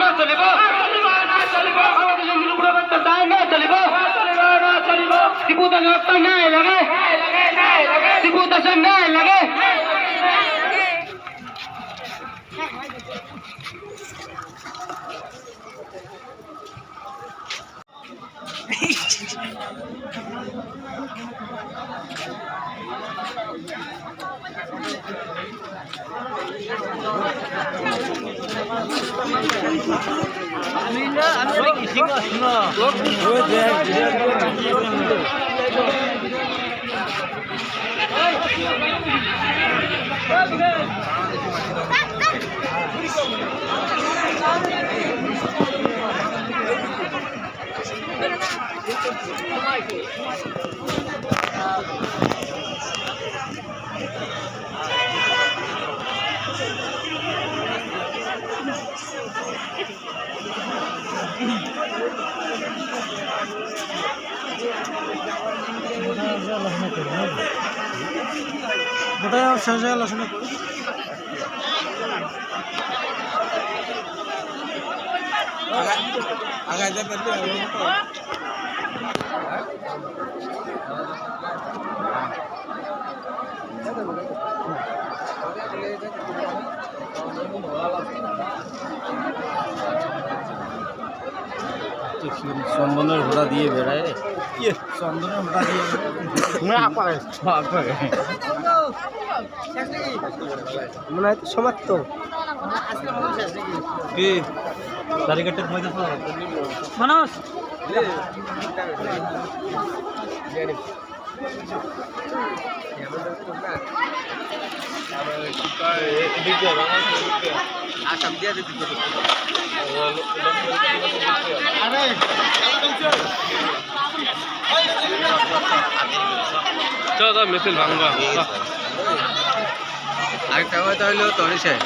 না চলিব আমাদের জঙ্গল পুরো দায় না চলিব টিপু দাস নাই লাগে টিপু দাস নাই লাগে আলোচনা করি চন্দনের ঘোড়া দিয়ে বেড়ায় রে চন্দনের ঘোড়া দিয়ে মনে হয় সমাপ্ত কি তারিখের মধ্যে মানুষ আসাম দিয়ে দিতে চলো মিছিল ভাঙবা আরেকটা কথা হইলো তরিশায়